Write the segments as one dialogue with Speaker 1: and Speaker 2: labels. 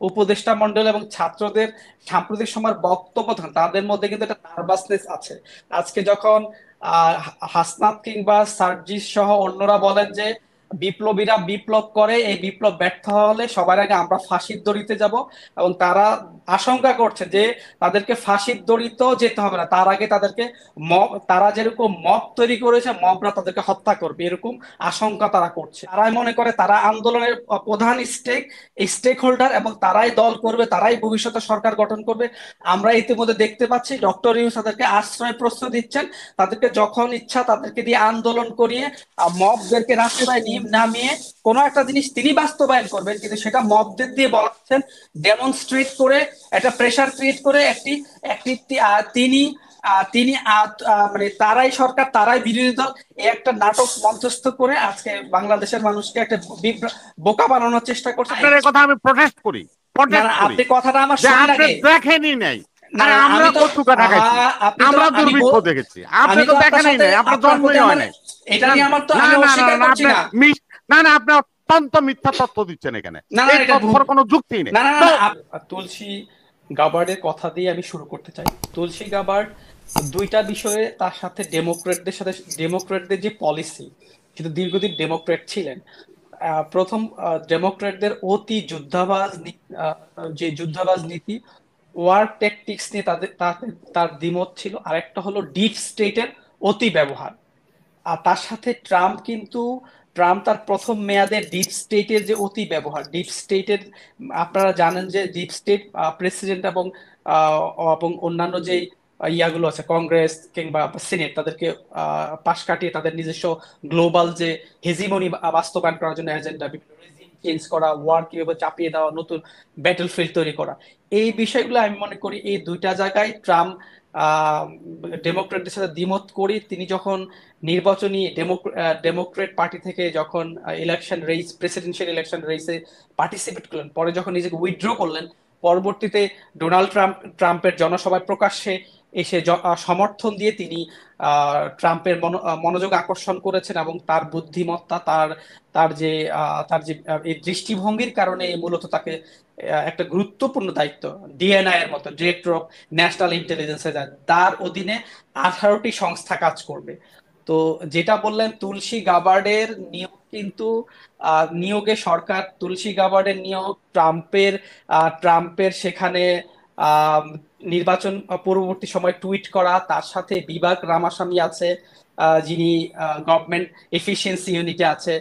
Speaker 1: উপদেষ্টা মন্ডল এবং ছাত্রদের সাম্প্রতিক সময়ের বক্তব্য তাদের মধ্যে কিন্তু একটা নার্ভাসনেস আছে। আজকে যখন আহ হাসনাত কিংবা সার্জিস সহ অন্যরা বলেন যে বিপ্লবীরা বিপ্লব করে, এই বিপ্লব ব্যর্থ হলে সবার আগে আমরা ফাঁসির দড়িতে যাব, এবং তারা আশঙ্কা করছে যে তাদেরকে ফাঁসির দড়িতেও যেতে হবে না, তার আগে তাদেরকে মব, তারা যেরকম মব তৈরি করেছে মবরা তাদেরকে হত্যা করবে, এরকম আশঙ্কা তারা করছে। তারাই মনে করে তারা আন্দোলনের প্রধান স্টেক হোল্ডার, এবং তারাই দল করবে, তারাই ভবিষ্যতে সরকার গঠন করবে। আমরা ইতিমধ্যে দেখতে পাচ্ছি ডক্টর ইউনূস তাদেরকে আশ্রয় প্রশ্রয় দিচ্ছেন, তাদেরকে যখন ইচ্ছা তাদেরকে দিয়ে আন্দোলন করিয়ে মবদেরকে রাস্তায় নামিয়ে কোনো একটা জিনিস তিনি বাস্তবায়ন করবেন, কিন্তু সেটা মবদের দিয়ে বলাচ্ছেন, ডেমনস্ট্রেট করে, একটা প্রেসার ক্রিয়েট করে একটি একটি তিনি তিনি মানে তারাই সরকার তারাই বিরোধী দল, এই একটা নাটক মঞ্চস্থ করে আজকে বাংলাদেশের মানুষকে একটা বোকা বানানোর চেষ্টা করছে।
Speaker 2: আপনার এই কথা আমি
Speaker 1: না না,
Speaker 2: প্রটেস্ট করি
Speaker 1: আপনি কথাটা আমার
Speaker 2: যে
Speaker 1: শোনেন
Speaker 2: আপনি
Speaker 1: আগে।
Speaker 2: দেখেনই নাই।
Speaker 1: না
Speaker 2: আরে
Speaker 1: না না,
Speaker 2: আমরা
Speaker 1: আমি তো
Speaker 2: কচুকা ঢাকাইছি,
Speaker 1: আপনি তো
Speaker 2: আমরা দুর্ভিক্ষ দেখেছি, আপনি
Speaker 1: আমি
Speaker 2: তো
Speaker 1: তো আপনার
Speaker 2: দেখেনই
Speaker 1: সাথে
Speaker 2: নাই, আপনার
Speaker 1: আপনার প্রতি
Speaker 2: জন্মই
Speaker 1: আমার
Speaker 2: হয় নাই।
Speaker 1: এটা
Speaker 2: না
Speaker 1: নিয়ে আমার তো
Speaker 2: না
Speaker 1: আমি
Speaker 2: না না
Speaker 1: অস্বীকার
Speaker 2: না,
Speaker 1: করছি
Speaker 2: আপনি
Speaker 1: না।
Speaker 2: না না, আপনি অত্যন্ত মিথ্যা তথ্য দিচ্ছেন এখানে।
Speaker 1: না না
Speaker 2: এই
Speaker 1: এটা
Speaker 2: তথ্যর কোনো যুক্তি নেই
Speaker 1: না না না
Speaker 2: তো।
Speaker 1: না, তুলসী গাবার্ডের কথা দিয়ে আমি শুরু করতে চাই। তুলসী গাবার্ড দুইটা বিষয়ে তার সাথে ডেমোক্রেটদের যে পলিসি, কিন্তু দীর্ঘদিন ডেমোক্রেট ছিলেন। প্রথম ডেমোক্রেটদের অতি যে যুদ্ধাবাজ নীতি, ওয়ার ট্যাকটিক্স নিয়ে তাদের তার দ্বিমত ছিল। আরেকটা হলো ডিপ স্টেটের অতি ব্যবহার। আর তার সাথে ট্রাম্প তার প্রথম মেয়াদে ডিপ স্টেটের যে অতি ব্যবহার, ডিপ স্টেটের, আপনারা জানেন যে ডিপ স্টেট প্রেসিডেন্ট আহ, এবং অন্যান্য যে ইয়াগুলো আছে, কংগ্রেস কিংবা সিনেট, তাদেরকে পাশ কাটিয়ে তাদের নিজস্ব গ্লোবাল যে হেজিমনি বাস্তবায়ন করার জন্য এজেন্ডা, বিভিন্ন রেজিম চেঞ্জ করা, ওয়ার কিভাবে চাপিয়ে দেওয়া, নতুন ব্যাটল ফিল্ড তৈরি করা, এই বিষয়গুলো আমি মনে করি এই দুইটা জায়গায় ট্রাম্প ডেমোক্রেটদের সাথে দ্বিমত করি। তিনি যখন নির্বাচনী ডেমোক্রেট পার্টি থেকে যখন প্রেসিডেন্সিয়াল ইলেকশন রেসে পার্টিসিপেট করলেন, পরে যখন নিজেকে উইথড্র করলেন, পরবর্তীতে ট্রাম্পের জনসভায় প্রকাশ্যে এসে সমর্থন দিয়ে তিনি ট্রাম্পের মনোযোগ আকর্ষণ করেছেন, এবং তার বুদ্ধিমত্তা, তার যে এই দৃষ্টিভঙ্গির কারণে মূলত তাকে একটা গুরুত্বপূর্ণ দায়িত্ব, ডিএনআই এর মতো, ডিরেক্টর অফ ন্যাশনাল ইন্টেলিজেন্স, তার অধীনে 18টি সংস্থা কাজ করবে। তো যেটা বললেন তুলসী গাবার্ডের নিয়োগ, কিন্তু নিয়োগে সরকার তুলসী গাবার্ডের নিয়োগ ট্রাম্পের সেখানে আহ, নির্বাচন পূর্ববর্তী সময় টুইট করা, তার সাথে বিভাগ রামাস্বামী আছে, যিনি গভর্নমেন্ট এফিসিয়েন্সি ইউনিটে আছে,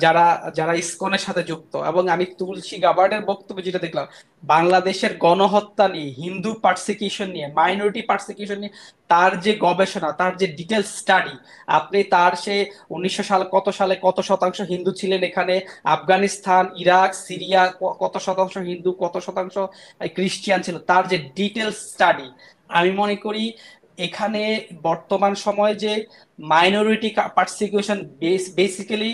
Speaker 1: যারা যারা ইসকনের সাথে যুক্ত। এবং আমি তুলসী গাবার্ডের বক্তব্য যেটা দেখলাম, বাংলাদেশের গণহত্যা নিয়ে, হিন্দু পার্সিকিউশন নিয়ে, মাইনরিটি পার্সিকিউশন নিয়ে তার যে গবেষণা, তার যে ডিটেল স্টাডি, আপনি তার সে 1900 সাল কত সালে কত শতাংশ হিন্দু ছিলেন এখানে, আফগানিস্তান, ইরাক, সিরিয়া কত শতাংশ হিন্দু, কত শতাংশ খ্রিস্টিয়ান ছিল, তার যে ডিটেল স্টাডি, আমি মনে করি এখানে বর্তমান সময়ে যে minority persecution, basically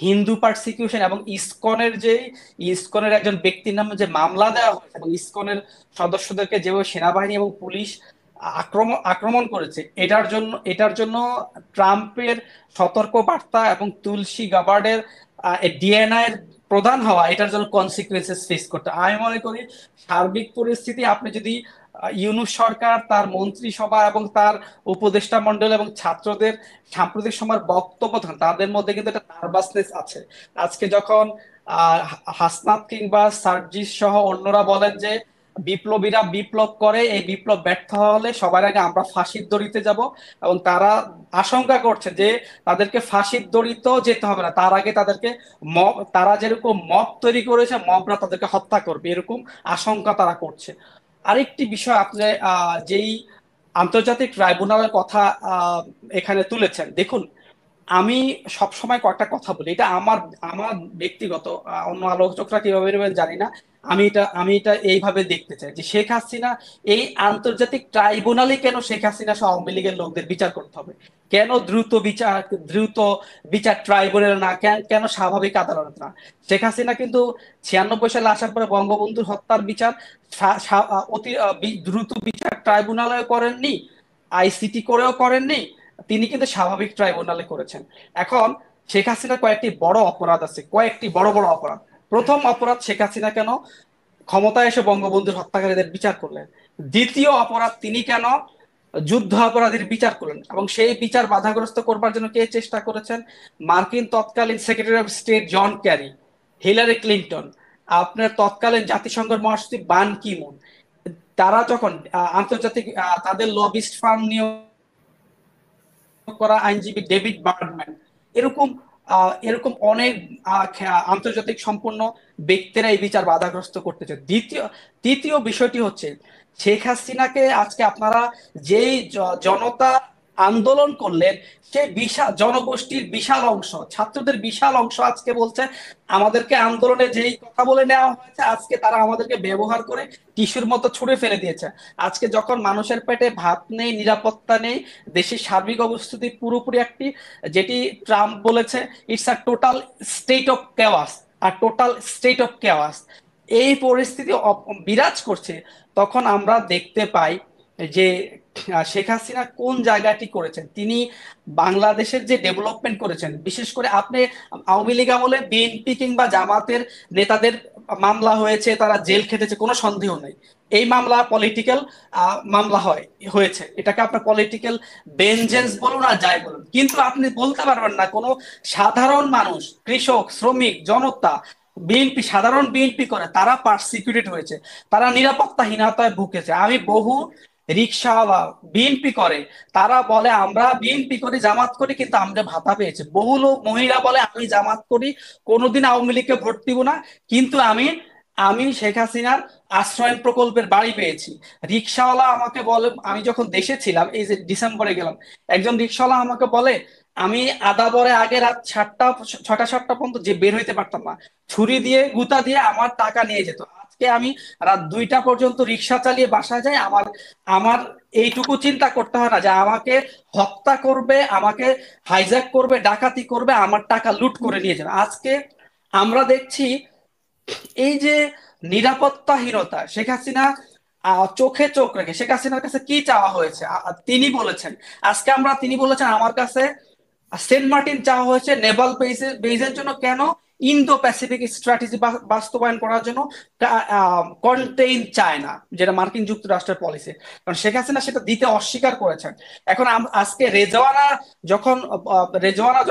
Speaker 1: Hindu persecution, এবং ইসকনের একজন ব্যক্তির নামে যে মামলা দেওয়া হয়েছে, এবং ইসকনের সদস্যদেরকে যেভাবে সেনাবাহিনী এবং পুলিশ আক্রমণ করেছে, এটার জন্য ট্রাম্পের সতর্ক বার্তা এবং তুলসী গাবার্ডের ডিএনআই এর প্রধান হওয়া, এটার জন্য কনসিকুয়েন্সেস ফেস করতে আমি মনে করি। সার্বিক পরিস্থিতি, আপনি যদি ইউনূস সরকার, তার মন্ত্রিসভা এবং তার উপদেষ্টা মন্ডল এবং ছাত্রদের সাম্প্রতিক সময়ের বক্তব্য তাদের মধ্যে কিন্তু একটা নার্ভাসনেস আছে। আজকে যখন আহ হাসনাত কিংবা সার্জিস সহ অন্যরা বলেন যে বিপ্লবীরা বিপ্লব করে, এই বিপ্লব ব্যর্থ হলে সবার আগে আমরা ফাঁসির দড়িতে যাব, এবং তারা আশঙ্কা করছে যে তাদেরকে ফাঁসির দড়িতেও যেতে হবে না, তার আগে তাদেরকে তারা যেরকম মব তৈরি করেছে মবরা তাদেরকে হত্যা করবে, এরকম আশঙ্কা তারা করছে। আরেকটি বিষয়, আপনি যেই আন্তর্জাতিক ট্রাইব্যুনালের কথা এখানে তুলেছেন, দেখুন, আমি সবসময় কয়েকটা কথা বলি, এটা আমার আমার ব্যক্তিগত, অন্য আলোচকরা কিভাবে নেবেন জানি না। আমি এটা এইভাবে দেখতে চাই যে শেখ হাসিনা, এই আন্তর্জাতিক ট্রাইব্যুনালে কেন শেখ হাসিনা সহ আওয়ামী লীগের লোকদের বিচার করতে হবে? কেন দ্রুত বিচার ট্রাইব্যুনাল না, কেন স্বাভাবিক আদালত না? শেখ হাসিনা কিন্তু 96 সালে আসার পরে বঙ্গবন্ধুর হত্যার বিচার দ্রুত বিচার ট্রাইব্যুনালে করেননি, আইসিটি করেও করেননি, তিনি কিন্তু স্বাভাবিক ট্রাইব্যুনালে করেছেন। এখন শেখ হাসিনার কয়েকটি বড় অপরাধ আছে, কয়েকটি বড় বড় অপরাধ। প্রথম অপরাধ, শেখ হাসিনা কেন ক্ষমতায় এসে বঙ্গবন্ধুর হত্যাকারীদের বিচার করলেন। দ্বিতীয় অপরাধ, তিনি কেন যুদ্ধ অপরাধীর বিচার করলেন, এবং সেই বিচার বাধাগ্রস্ত করবার জন্য কে চেষ্টা করেছেন? মার্কিন তৎকালীন secretary of state John Kerry, Hillary Clinton, আপনার তৎকালীন জাতিসংঘের মহাসচিব বান কি মুন। তারা যখন আন্তর্জাতিক তাদের লবিস্ট ফার্ম নিয়োগ করা আইনজীবী ডেভিড বার্ডম্যান, এরকম এরকম অনেক আন্তর্জাতিক সম্পন্ন ব্যক্তিরা এই বিচার বাধাগ্রস্ত করতেছে। তৃতীয় বিষয়টি হচ্ছে, শেখ হাসিনাকে আজকে আপনারা যেই জনতা আন্দোলন করলেন, সেই বিশাল জনগোষ্ঠীর বিশাল অংশ, ছাত্রদের বিশাল অংশ আজকে বলছে আমাদেরকে আন্দোলনে যেই কথা বলে নেওয়া হয়েছে, আজকে তারা আমাদেরকে ব্যবহার করে টিস্যুর মতো ছুঁড়ে ফেলে দিয়েছে। আজকে যখন মানুষের পেটে ভাত নেই, নিরাপত্তা নেই, দেশের সার্বিক অবস্থিতি পুরোপুরি একটি, যেটি ট্রাম্প বলেছে, it's a total state of chaos, আর টোটাল স্টেট অফ কেওয়াস, এই পরিস্থিতি বিরাজ করছে, তখন আমরা দেখতে পাই যে শেখ হাসিনা কোন জায়গাটি করেছেন। তিনি বাংলাদেশের যে ডেভেলপমেন্ট করেছেন, বিশেষ করে আপনি আওয়ামী লীগ আমলে বিএনপি কিংবা জামাতের নেতাদের মামলা হয়েছে, তারা জেল খেটেছে, কোনো সন্দেহ নেই। এই মামলা পলিটিক্যাল মামলা হয়েছে, এটাকে আপনার পলিটিক্যাল ভেনজেন্স বলুন আর যাই বলুন, কিন্তু আপনি বলতে পারবেন না কোনো সাধারণ মানুষ, কৃষক, শ্রমিক, জনতা, বিএনপি, সাধারণ বিএনপি করে তারা পারসিকিউটেড হয়েছে, তারা নিরাপত্তাহীনতায় ভুগেছে। আমি বহু রিক্সাওয়ালা বিএনপি করে, তারা বলে আমরা বিএনপি করি, জামাত করি, কিন্তু আমরা ভাতা পেয়েছি। বহু লোক, মহিলা বলে আমি জামাত করি, কোনোদিন আওয়ামী লীগকে ভোট দিব না, কিন্তু আমি আমি শেখ হাসিনার আশ্রয়ন প্রকল্পের বাড়ি পেয়েছি। রিক্সাওয়ালা আমাকে বলে, আমি যখন দেশে ছিলাম, এই যে ডিসেম্বরে গেলাম, একজন রিক্সাওয়ালা আমাকে বলে আমি আধা বরে আগে রাত 6টা 7টা পর্যন্ত যে বের হইতে পারতাম না, ছুরি দিয়ে গুতা দিয়ে আমার টাকা নিয়ে যেত। আজকে আমি রাত 2টা পর্যন্ত রিক্সা চালিয়ে বাসায় যাই, আমার আমার এইটুকু চিন্তা করতে হয় না যে আমাকে হত্যা করবে, আমাকে হাইজ্যাক করবে, ডাকাতি করবে, আমার টাকা লুট করে নিয়ে যাবে। আজকে আমরা দেখছি এই যে নিরাপত্তাহীনতা, শেখ হাসিনা চোখে চোখ রেখে, শেখ হাসিনার কাছে কি চাওয়া হয়েছে তিনি বলেছেন, আজকে আমরা, তিনি বলেছেন আমার কাছে সেন্ট মার্টিন চাওয়া হয়েছে নেভাল বেসের জন্য, কেন? ইন্দো প্যাসিফিক স্ট্র্যাটেজি বাস্তবায়ন করার জন্য, কন্টেইন চায়না, যেটা মার্কিন যুক্তরাষ্ট্রের পলিসি, কারণ শেখ হাসিনা সেটা দিতে অস্বীকার করেছেন। এখন আজকে রেজওয়ানা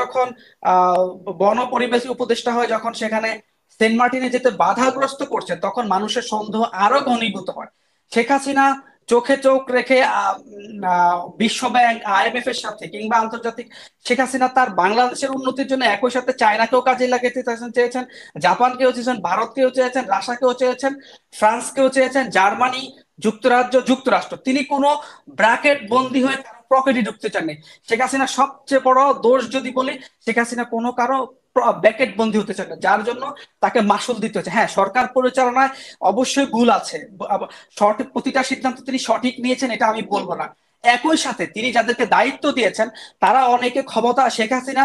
Speaker 1: যখন আহ বন পরিবেশ উপদেষ্টা হয়, যখন সেখানে সেন্ট মার্টিনে যেতে বাধাগ্রস্ত করছে, তখন মানুষের সন্দেহ আরো ঘনীভূত হয়। শেখ হাসিনা চোখে চোখ রেখে বিশ্ব ব্যাংক, আইএমএফ এর সাথে কিংবা আন্তর্জাতিক, শেখ হাসিনা তার বাংলাদেশের উন্নতির জন্য একই সাথে চায়নাকেও কাজে লাগাতে চেয়েছেন, জাপানকেও চেয়েছেন, ভারতকেও চেয়েছেন, রাশিয়াকেও চেয়েছেন, ফ্রান্সকেও চেয়েছেন, জার্মানি, যুক্তরাষ্ট্র। তিনি কোনো ব্র্যাকেট বন্দী হয়ে কারো পকেটে ঢুকতে চাননি। শেখ হাসিনা সবচেয়ে বড় দোষ যদি বলি, শেখ হাসিনা কোনো কারো ব্র্যাকেট বন্দী হতে চান না, যার জন্য তাকে মাসুল দিতে হচ্ছে। হ্যাঁ, সরকার পরিচালনায় অবশ্যই ভুল আছে, সঠিক প্রতিটা সিদ্ধান্ত তিনি সঠিক নিয়েছেন এটা আমি বলবো না। একই সাথে তিনি যাদেরকে দায়িত্ব দিয়েছেন, তারা অনেকে ক্ষমতা, শেখ হাসিনা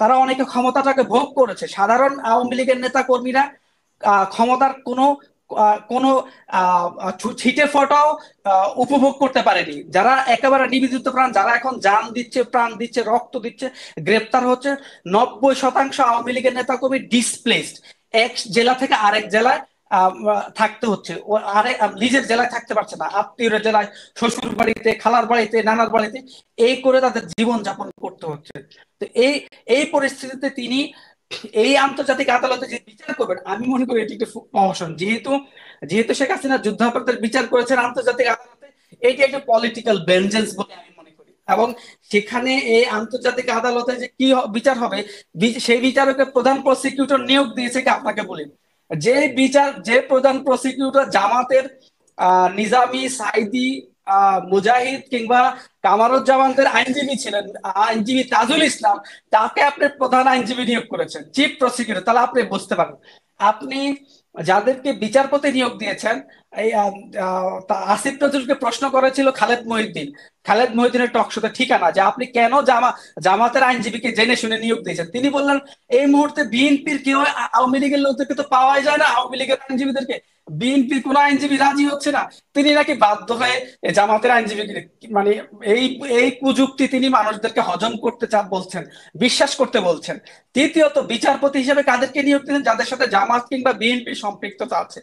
Speaker 1: তারা অনেকে ক্ষমতাটাকে ভোগ করেছে। সাধারণ আওয়ামী লীগের নেতা কর্মীরা ক্ষমতার কোনো ছিটে ফোঁটাও উপভোগ করতে পারেনি। যারা একেবারে নিবেদিত প্রাণ, যারা এখন জান দিচ্ছে, প্রাণ দিচ্ছে, রক্ত দিচ্ছে, গ্রেপ্তার হচ্ছে, 90% আওয়ামী লীগের নেতা কর্মী ডিসপ্লেসড, এক জেলা থেকে আরেক জেলায় থাকতে হচ্ছে, ও আরেক নিজের জেলায় থাকতে পারছে না, আত্মীয়র জেলায়, শ্বশুর বাড়িতে, খালার বাড়িতে, নানার বাড়িতে, এই করে তাদের জীবন যাপন করতে হচ্ছে। তো এই এই পরিস্থিতিতে তিনি এই আন্তর্জাতিক আদালতে যে বিচার করবেন, আমি মনে করি এটি একটি প্রহসন। যেহেতু যেহেতু শেখ হাসিনা যুদ্ধাপরাধের বিচার করেছেন আন্তর্জাতিক আদালতে, এটি একটা পলিটিক্যাল ভেঞ্জেন্স বলে আমি মনে করি। এবং সেখানে এই আন্তর্জাতিক আদালতে যে কি বিচার হবে, সেই বিচারকে প্রধান প্রসিকিউটর নিয়োগ দিয়েছে কি আপনাকে বলি, যে প্রধান প্রসিকিউটর জামাতের নিজামী, সাইদি, মুজাহিদ কিংবা কামারুজ্জামানদের আইনজীবী ছিলেন, আইনজীবী তাজুল ইসলাম, তাকে আপনি প্রধান আইনজীবী নিয়োগ করেছেন, চিফ প্রসিকিউটর, তাহলে আপনি বুঝতে পারেন। আপনি যাদেরকে বিচারপতি নিয়োগ দিয়েছেন, এই আসিফ নজরুলকে প্রশ্ন করেছিল খালেদ মহিউদ্দিনের টক শোতে ঠিকানা, যে আপনি কেন জামাতের আইনজীবীকে জেনে শুনে নিয়োগ দিয়েছেন। তিনি বললেন এই মুহূর্তে বিএনপির কেউ, আওয়ামী লীগের লোকদেরকে তো পাওয়াই যায় না, আওয়ামী লীগের আইনজীবীদেরকে বিএনপির কোন আইনজীবী রাজি হচ্ছে না, তিনি নাকি বাধ্য হয়ে জামাতের আইনজীবীকে, মানে এই এই কুযুক্তি তিনি মানুষদেরকে হজম করতে বলছেন, বিশ্বাস করতে বলছেন। তৃতীয়ত, বিচারপতি হিসেবে কাদেরকে নিয়োগ দিয়েছেন? যাদের সাথে জামাত কিংবা বিএনপি সম্পৃক্ততা আছে।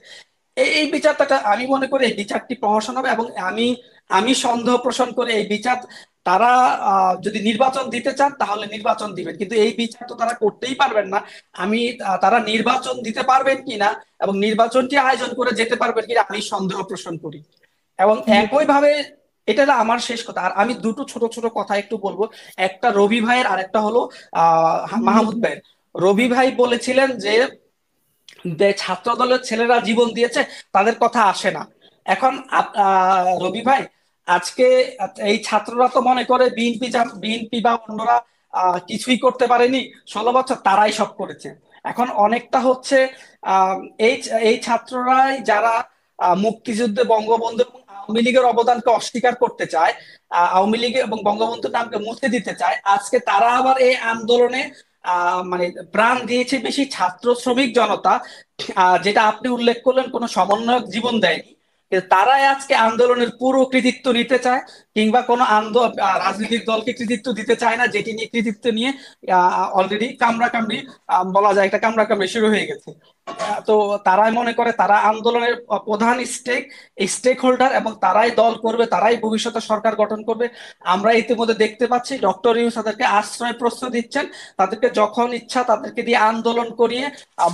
Speaker 1: এই বিচারটা আমি মনে করি এই বিচারটি প্রহসন হবে, এবং আমি আমি সন্দেহ পোষণ করে এই বিচার তারা যদি নির্বাচন দিতে চান তাহলে নির্বাচন দিবেন, কিন্তু এই বিচার তো তারা করতেই পারবেন না। আমি তারা নির্বাচন দিতে পারবেন কিনা এবং নির্বাচনটি আয়োজন করে যেতে পারবেন কিনা আমি সন্দেহ পোষণ করি। এবং একইভাবে এটা হলো আমার শেষ কথা। আর আমি দুটো ছোট ছোট কথা একটু বলবো, একটা রবি ভাইয়ের আর একটা হলো মাহমুদ ভাইয়ের। রবি ভাই বলেছিলেন যে যে ছাত্র দলের ছেলেরা জীবন দিয়েছে তাদের কথা আসে না। এখন রবি ভাই, আজকে এই ছাত্ররা তো মনে করে বিএনপি বা অন্যরা কিছুই করতে পারেনি, 16 বছর তারাই সব করেছে। এখন অনেকটা হচ্ছে আহ এই এই ছাত্ররাই যারা মুক্তিযুদ্ধে বঙ্গবন্ধু এবং আওয়ামী লীগের অবদানকে অস্বীকার করতে চায়, আওয়ামী লীগ এবং বঙ্গবন্ধুর নামকে মুছে দিতে চায়, আজকে তারা আবার এই আন্দোলনে মানে প্রাণ দিয়েছে বেশি ছাত্র শ্রমিক জনতা, যেটা আপনি উল্লেখ করলেন কোনো সমন্বয়ক জীবন দেয়নি। কিন্তু তারাই আজকে আন্দোলনের পুরো কৃতিত্ব নিতে চায়, কিংবা কোনো রাজনৈতিক দলকে কৃতিত্ব দিতে চায় না, যেটি নিয়ে কৃতিত্ব নিয়ে অলরেডি কামড়াকামড়ি, বলা যায় একটা কামড়াকামড়ি শুরু হয়ে গেছে। তো তারাই মনে করে তারা আন্দোলনের প্রধান স্টেক হোল্ডার, এবং তারাই দল করবে, তারাই ভবিষ্যতে সরকার গঠন করবে। আমরা ইতিমধ্যে দেখতে পাচ্ছি ডক্টর ইউনূস তাদেরকে আশ্রয় প্রশ্রয় দিচ্ছেন, তাদেরকে যখন ইচ্ছা তাদেরকে দিয়ে আন্দোলন করিয়ে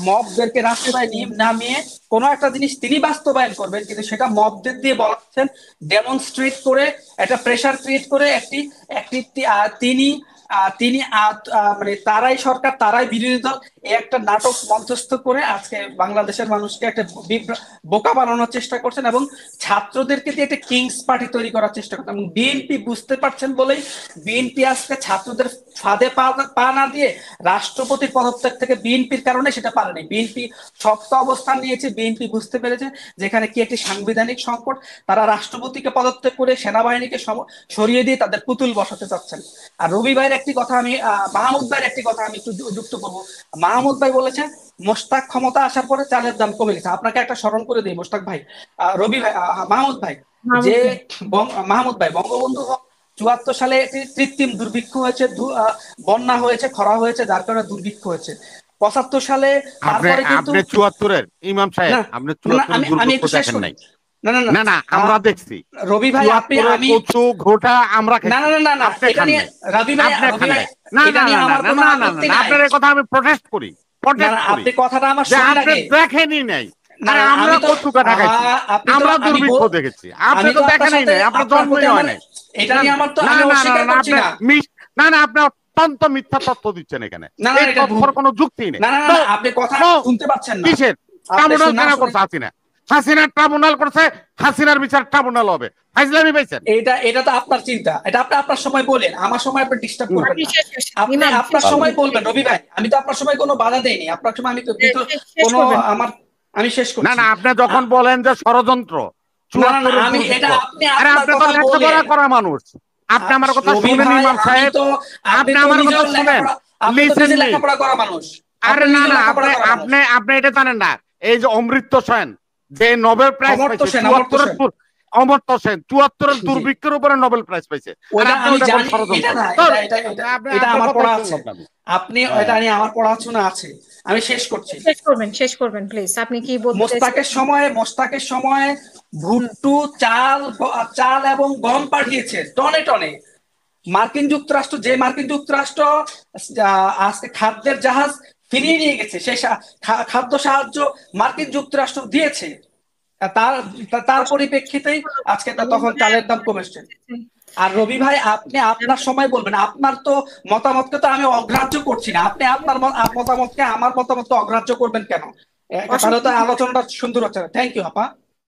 Speaker 1: মবদেরকে রাস্তায় নামিয়ে কোনো একটা জিনিস তিনি বাস্তবায়ন করবেন, কিন্তু সেটা মবদের দিয়ে বলাচ্ছেন, ডেমনস্ট্রেট করে, একটা প্রেসার ক্রিয়েট করে একটি একটি তিনি তিনি মানে তারাই সরকার তারাই বিরোধী দল, এই একটা নাটক মঞ্চস্থ করে আজকে বাংলাদেশের মানুষকে একটা বোকা বানানোর চেষ্টা করছেন, এবং ছাত্রদেরকে দিয়ে একটা কিংস পার্টি তৈরি করার চেষ্টা করছেন। এবং বিএনপি বুঝতে পারছেন বলেই বিএনপি আজকে ছাত্রদের ফাঁদে পা না দিয়ে রাষ্ট্রপতির পদত্যাগ থেকে বিএনপির কারণে সেটা পারেনি। বিএনপি শক্ত অবস্থান নিয়েছে, বিএনপি বুঝতে পেরেছে যেখানে কি একটি সাংবিধানিক সংকট, তারা রাষ্ট্রপতিকে পদত্যাগ করে সেনাবাহিনীকে সরিয়ে দিয়ে তাদের পুতুল বসাতে চাচ্ছেন। আর রবি ভাইয়ের একটি কথা আমি মাহমুদ ভাইয়ের একটি কথা আমি একটু যুক্ত করবো। মাহমুদ ভাই বলেছেন মোশতাক ক্ষমতা আসার পরে চালের দাম কমে গেছে। আপনাকে একটা স্মরণ করে দিই মোশতাক ভাই, রবি ভাই, মাহমুদ ভাই, যে মাহমুদ ভাই বঙ্গবন্ধু 74 সালে একটি কৃত্রিম দুর্ভিক্ষ হয়েছে, বন্যা হয়েছে, খরা হয়েছে, যার কারণে দুর্ভিক্ষ হয়েছে। 75 সালে তারপরে কিন্তু
Speaker 2: আপনি 74-এর ইমাম সাহেব, আপনি 74-এর
Speaker 1: আমি
Speaker 2: দুর্ভিক্ষ
Speaker 1: একটু শেষ
Speaker 2: দেখেন
Speaker 1: করি।
Speaker 2: নাই?
Speaker 1: না না
Speaker 2: না না, আমরা দেখছি
Speaker 1: রবি ভাই, আপনি
Speaker 2: 74-এর
Speaker 1: আমি
Speaker 2: কচু ঘোটা আমরা
Speaker 1: না না
Speaker 2: খেয়েছি,
Speaker 1: না না না
Speaker 2: আপনি
Speaker 1: এটা
Speaker 2: খান
Speaker 1: নিয়ে
Speaker 2: নাই,
Speaker 1: রবি ভাই,
Speaker 2: আপনি
Speaker 1: রবি
Speaker 2: খান
Speaker 1: ভাই
Speaker 2: নাই। না
Speaker 1: এটা
Speaker 2: না
Speaker 1: নিয়ে
Speaker 2: না না
Speaker 1: আমার
Speaker 2: না
Speaker 1: কোনো
Speaker 2: না না
Speaker 1: আপত্তি
Speaker 2: না,
Speaker 1: নাই।
Speaker 2: আপনার এই কথা আমি প্রটেস্ট করি,
Speaker 1: না না
Speaker 2: করি
Speaker 1: আপনি কথাটা আমার
Speaker 2: যে
Speaker 1: শুনেন
Speaker 2: আপনি
Speaker 1: আগে।
Speaker 2: দেখেনই নাই।
Speaker 1: না
Speaker 2: আরে
Speaker 1: না,
Speaker 2: আমরা
Speaker 1: আমি তো
Speaker 2: কচু কাটা খাইছি,
Speaker 1: আপনি তো
Speaker 2: আমরা দুর্ভিক্ষ দেখেছি, আপনি
Speaker 1: আমি
Speaker 2: তো
Speaker 1: তো আপনার
Speaker 2: দেখেনই
Speaker 1: সাথে
Speaker 2: নাই, আপনার
Speaker 1: আপনার প্রতি
Speaker 2: জন্মই
Speaker 1: আমার
Speaker 2: হয় নাই।
Speaker 1: এটা
Speaker 2: না
Speaker 1: নিয়ে আমার তো
Speaker 2: না
Speaker 1: আমি
Speaker 2: না না
Speaker 1: অস্বীকার
Speaker 2: না,
Speaker 1: করছি
Speaker 2: আপনি
Speaker 1: না।
Speaker 2: না না, আপনি অত্যন্ত মিথ্যা তথ্য দিচ্ছেন এখানে,
Speaker 1: না না
Speaker 2: এই
Speaker 1: এটা ভুল।
Speaker 2: তথ্যের কোনো যুক্তি নেই।
Speaker 1: না না না
Speaker 2: তো
Speaker 1: না, আপনি কথা
Speaker 2: নো,
Speaker 1: শুনতে পাচ্ছেন না।
Speaker 2: কিসের
Speaker 1: আপনি
Speaker 2: ট্রাইব্যুনাল
Speaker 1: না
Speaker 2: কেন
Speaker 1: শুনে
Speaker 2: করছে হাসিনা? হাসিনার ট্রাইব্যুনাল করছে, হাসিনার বিচার ট্রাইব্যুনাল হবে, ফাইজলামি পাইছেন?
Speaker 1: এটা এটা তো আপনার চিন্তা, এটা আপনি আপনার সময় বলেন, আমার সময় আপনি ডিস্টার্ব করবেন না। আপনি আপনার সময় বলবেন রবি ভাই, আমি তো আপনার সময় কোনো বাধা দেইনি, আপনার সময় আমি কিন্তু কোনো আমার আমি শেষ
Speaker 2: না
Speaker 1: করছি।
Speaker 2: না, আপনি যখন বলেন যে ষড়যন্ত্র,
Speaker 1: না না না,
Speaker 2: 74-এর
Speaker 1: আমি
Speaker 2: দুর্ভিক্ষ,
Speaker 1: এটা আপনি
Speaker 2: আরে
Speaker 1: আপনার
Speaker 2: আপনি তো
Speaker 1: কথা
Speaker 2: লেখাপড়া
Speaker 1: বলেন।
Speaker 2: করা মানুষ, আপনি আমার কথা
Speaker 1: রবি
Speaker 2: শুনেন
Speaker 1: ভাই,
Speaker 2: ইমাম
Speaker 1: আমি
Speaker 2: সাহেব,
Speaker 1: তো আপনি
Speaker 2: আপনি
Speaker 1: তো
Speaker 2: আমার কথা
Speaker 1: নিজেও
Speaker 2: শুনেন,
Speaker 1: লেখাপড়া, আপনি তো
Speaker 2: লিসেন
Speaker 1: নিজে
Speaker 2: মি।
Speaker 1: লেখাপড়া করা মানুষ, আপনি
Speaker 2: আরে না
Speaker 1: নিজে
Speaker 2: না,
Speaker 1: লেখাপড়া
Speaker 2: আপনি
Speaker 1: করা মানুষ।
Speaker 2: আপনি আপনি এটা জানেন না, এই যে অমৃত্য সেন যে নোবেল প্রাইজ
Speaker 1: অমর্ত্য
Speaker 2: পাইছে
Speaker 1: সেন, অমর্ত্য
Speaker 2: 74-এর,
Speaker 1: সেন,
Speaker 2: অমর্ত্য সেন 74-এর
Speaker 1: জি,
Speaker 2: দুর্ভিক্ষের উপরে নোবেল প্রাইজ পাইছে, আর
Speaker 1: ওটা
Speaker 2: আপনি
Speaker 1: আমি
Speaker 2: ওটা কোন
Speaker 1: জানি। এটা
Speaker 2: ষড়যন্ত্র?
Speaker 1: না,
Speaker 2: ধর, আপনি
Speaker 1: এটা
Speaker 2: আপনার
Speaker 1: আমার
Speaker 2: কথাই
Speaker 1: পড়া আছে।
Speaker 2: শুনলাম না আমি।
Speaker 1: আপনি
Speaker 2: হ্যাঁ,
Speaker 1: এটা নিয়ে আমার পড়াশোনা আছে, আমি শেষ করছি।
Speaker 3: শেষ করবেন প্লিজ, আপনি কি বলতে চাইছেন?
Speaker 1: মোস্তাকের সময়
Speaker 3: হুম,
Speaker 1: ভুট্টু, চাল এবং গম পাঠিয়েছে টনে টনে। মার্কিন যুক্তরাষ্ট্র আজকে খাদ্যের জাহাজ ফিরিয়ে নিয়ে গেছে, সেই খাদ্য সাহায্য মার্কিন যুক্তরাষ্ট্র দিয়েছে। তার তার পরিপ্রেক্ষিতেই আজকে তখন চালের দাম কমেছে। আর রবি ভাই, আপনি আপনার সময় বলবেন, আপনার তো মতামতকে তো আমি অগ্রাহ্য করছি না, আপনি আপনার মতামতকে আমার মতামতকে অগ্রাহ্য করবেন কেন? তাহলে তো আলোচনাটা সুন্দর হচ্ছে না। থ্যাংক ইউ আপা।